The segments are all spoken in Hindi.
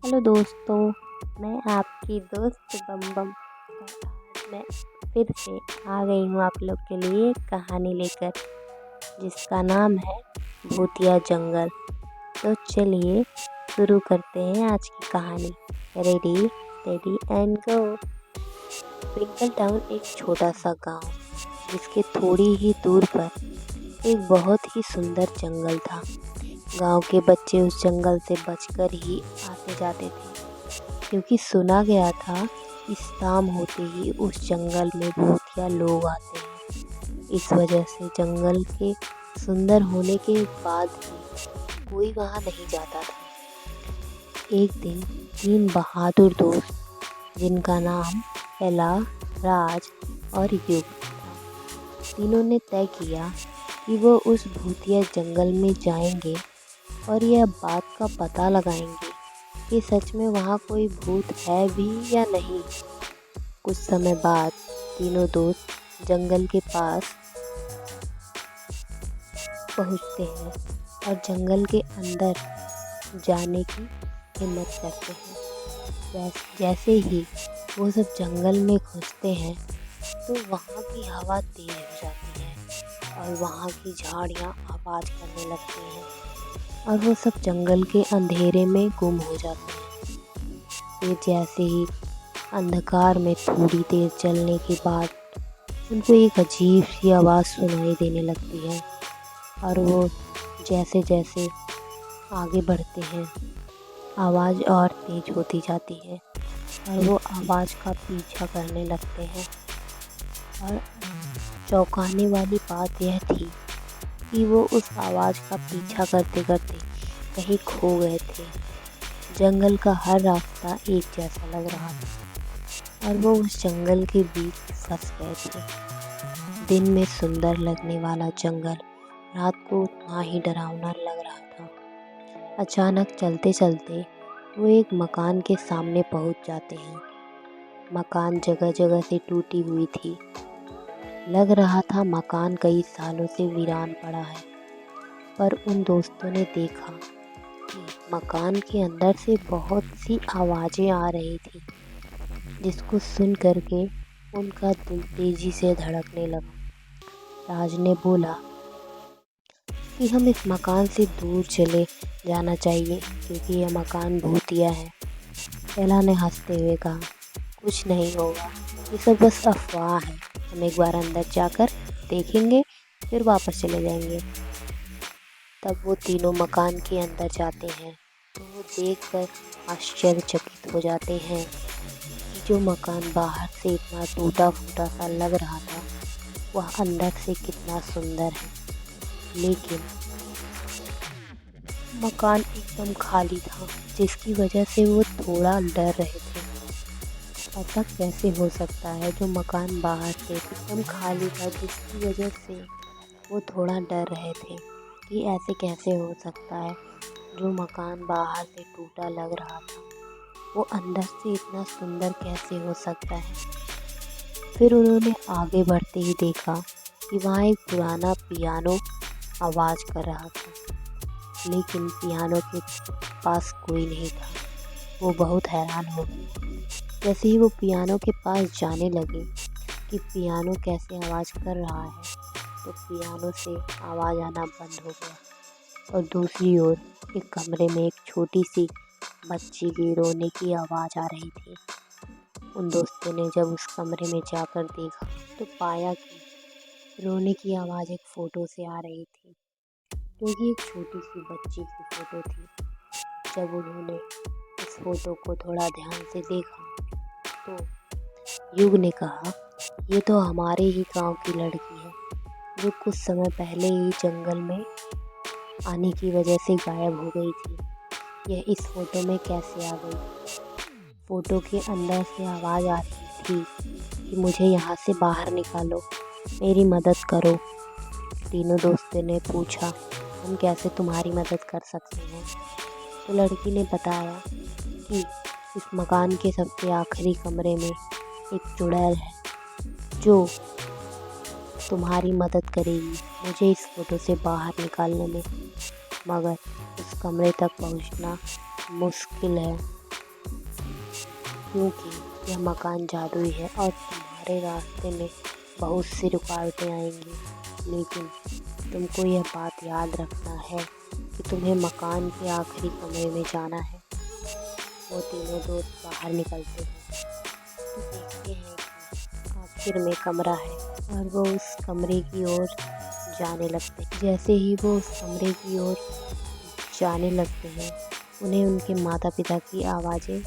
हेलो दोस्तों, मैं आपकी दोस्त बम बम और आज मैं फिर से आ गई हूँ आप लोग के लिए एक कहानी लेकर जिसका नाम है भूतिया जंगल। तो चलिए शुरू करते हैं आज की कहानी। Ready steady and go. Twinkle town एक छोटा सा गांव जिसके थोड़ी ही दूर पर एक बहुत ही सुंदर जंगल था। गांव के बच्चे उस जंगल से बचकर ही आते जाते थे क्योंकि सुना गया था कि शाम होते ही उस जंगल में भूतिया लोग आते हैं। इस वजह से जंगल के सुंदर होने के बाद भी कोई वहां नहीं जाता था। एक दिन 3 बहादुर दोस्त जिनका नाम एला, राज और युग था, तीनों ने तय किया कि वो उस भूतिया जंगल में जाएंगे और यह बात का पता लगाएंगे कि सच में वहाँ कोई भूत है भी या नहीं। कुछ समय बाद तीनों दोस्त जंगल के पास पहुँचते हैं और जंगल के अंदर जाने की हिम्मत करते हैं। जैसे ही वो सब जंगल में घुसते हैं तो वहाँ की हवा तेज हो जाती है और वहाँ की झाड़ियाँ आवाज़ करने लगती हैं और वो सब जंगल के अंधेरे में गुम हो जाते हैं। फिर जैसे ही अंधकार में थोड़ी देर चलने के बाद उनको एक अजीब सी आवाज़ सुनाई देने लगती है और वो जैसे जैसे आगे बढ़ते हैं आवाज़ और तेज होती जाती है और वो आवाज़ का पीछा करने लगते हैं। और चौंकाने वाली बात यह थी कि वो उस आवाज़ का पीछा करते करते कहीं खो गए थे। जंगल का हर रास्ता एक जैसा लग रहा था और वो उस जंगल के बीच फंस गए थे। दिन में सुंदर लगने वाला जंगल रात को उतना ही डरावना लग रहा था। अचानक चलते चलते वो एक मकान के सामने पहुंच जाते हैं। मकान जगह जगह से टूटी हुई थी। लग रहा था मकान कई सालों से वीरान पड़ा है। पर उन दोस्तों ने देखा कि मकान के अंदर से बहुत सी आवाज़ें आ रही थी जिसको सुन करके उनका दिल तेजी से धड़कने लगा। राज ने बोला कि हम इस मकान से दूर चले जाना चाहिए क्योंकि यह मकान भूतिया है। एला ने हंसते हुए कहा, कुछ नहीं होगा, ये सब बस अफवाह है। हम एक बार अंदर जाकर देखेंगे फिर वापस चले जाएंगे। तब वो तीनों मकान के अंदर जाते हैं तो वो देखकर आश्चर्यचकित हो जाते हैं कि जो मकान बाहर से इतना टूटा फूटा सा लग रहा था वह अंदर से कितना सुंदर है। लेकिन मकान एकदम खाली था जिसकी वजह से वो थोड़ा डर रहे थे। ऐसा कैसे हो सकता है जो मकान बाहर से एकदम खाली था जिसकी वजह से वो थोड़ा डर रहे थे कि ऐसे कैसे हो सकता है जो मकान बाहर से टूटा लग रहा था वो अंदर से इतना सुंदर कैसे हो सकता है। फिर उन्होंने आगे बढ़ते ही देखा कि वहाँ एक पुराना पियानो आवाज़ कर रहा था लेकिन पियानो के पास कोई नहीं था। वो बहुत हैरान हो गए। जैसे ही वो पियानो के पास जाने लगे कि पियानो कैसे आवाज़ कर रहा है तो पियानो से आवाज़ आना बंद हो गया और दूसरी ओर एक कमरे में एक छोटी सी बच्ची की रोने की आवाज़ आ रही थी। उन दोस्तों ने जब उस कमरे में जाकर देखा तो पाया कि रोने की आवाज़ एक फ़ोटो से आ रही थी क्योंकि एक छोटी सी बच्ची की फ़ोटो थी। जब उन्होंने इस फ़ोटो को थोड़ा ध्यान से देखा तो युग ने कहा, ये तो हमारे ही गांव की लड़की है जो कुछ समय पहले ही जंगल में आने की वजह से गायब हो गई थी। यह इस फोटो में कैसे आ गई? फोटो के अंदर से आवाज़ आ रही थी कि मुझे यहाँ से बाहर निकालो, मेरी मदद करो। तीनों दोस्तों ने पूछा, हम कैसे तुम्हारी मदद कर सकते हैं? तो लड़की ने बताया कि इस मकान के सबसे आखिरी कमरे में एक चुड़ैल है जो तुम्हारी मदद करेगी मुझे इस फोटो से बाहर निकालने में, मगर उस कमरे तक पहुंचना मुश्किल है क्योंकि यह मकान जादुई है और तुम्हारे रास्ते में बहुत सी रुकावटें आएंगी, लेकिन तुमको यह बात याद रखना है कि तुम्हें मकान के आखिरी कमरे में जाना है। वो तीनों दोस्त बाहर निकलते हैं तो देखते हैं कि आखिर में कमरा है और वो उस कमरे की ओर जाने लगते हैं। जैसे ही वो उस कमरे की ओर जाने लगते हैं, उन्हें उनके माता पिता की आवाज़ें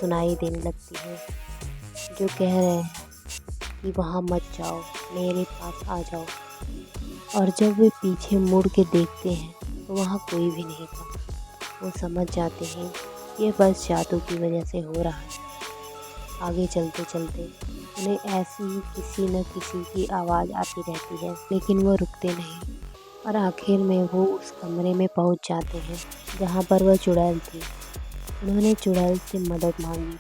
सुनाई देने लगती हैं, जो कह रहे हैं कि वहाँ मत जाओ, मेरे पास आ जाओ। और जब वे पीछे मुड़ के देखते हैं तो वहाँ कोई भी नहीं था। वो समझ जाते हैं ये बस जादू की वजह से हो रहा है। आगे चलते चलते उन्हें ऐसी ही किसी न किसी की आवाज़ आती रहती है, लेकिन वो रुकते नहीं और आखिर में वो उस कमरे में पहुंच जाते हैं जहां पर वह चुड़ैल थी। उन्होंने चुड़ैल से मदद मांगी।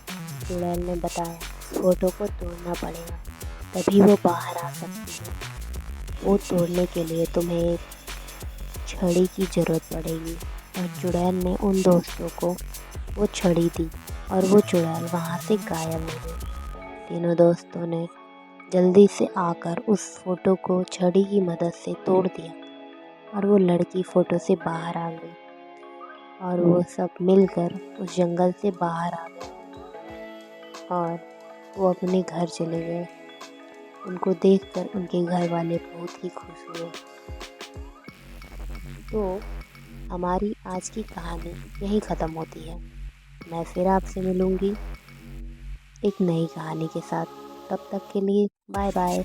चुड़ैल ने बताया फोटो को तोड़ना पड़ेगा, तभी वो बाहर आ सकती है। वो तोड़ने के लिए तुम्हें एक छड़ी की ज़रूरत पड़ेगी। और चुड़ैल ने उन दोस्तों को वो छड़ी दी और वो चुड़ैल वहाँ से गायब हो गई। तीनों दोस्तों ने जल्दी से आकर उस फोटो को छड़ी की मदद से तोड़ दिया और वो लड़की फोटो से बाहर आ गई और वो सब मिलकर उस जंगल से बाहर आ गए और वो अपने घर चले गए। उनको देखकर उनके घर वाले बहुत ही खुश हुए। तो हमारी आज की कहानी यहीं ख़त्म होती है। मैं फिर आपसे मिलूँगी एक नई कहानी के साथ। तब तक के लिए बाय बाय।